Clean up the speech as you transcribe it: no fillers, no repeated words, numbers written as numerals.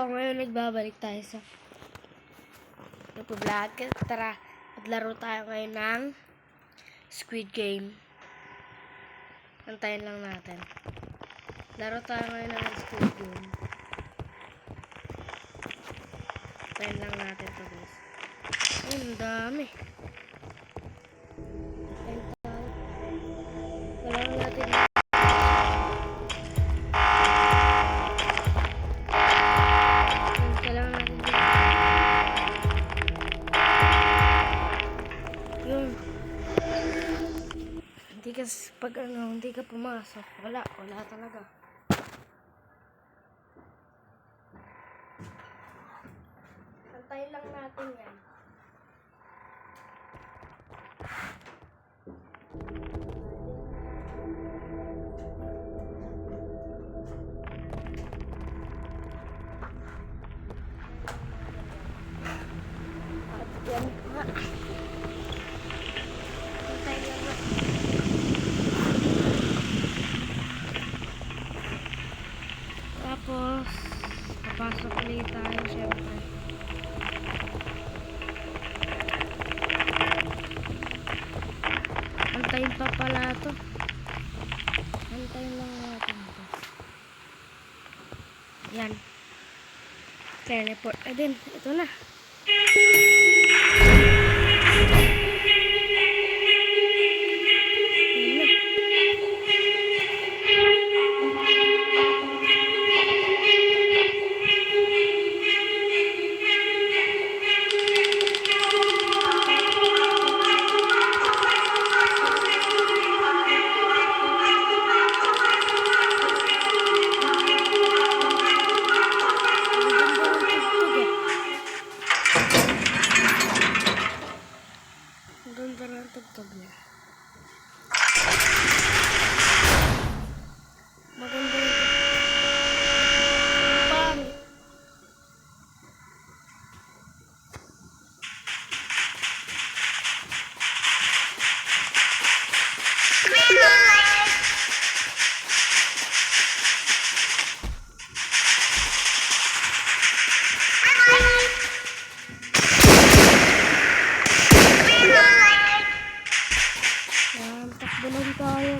Ngayon nagbabalik tayo sa vlog. Tara, maglaro tayo ngayon ng Squid Game. Antayin lang natin. Laro tayo ngayon ng Squid Game. Antayin lang natin ito, guys. Ay, ang dami. Antayin tayo. Kailangan natin hindi ka pag hindi ka pumasok, wala talaga. Antayin lang natin yan. At yan pa. Antayin lang natin. Tapos, papasok ulit tayo, syempre. Antayin pa pala ito. Antayin lang natin ito. Yan. Teleport na din. Ito na. Ganda ng tugtog niya. Maganda yung pangit. Takbo lang tayo.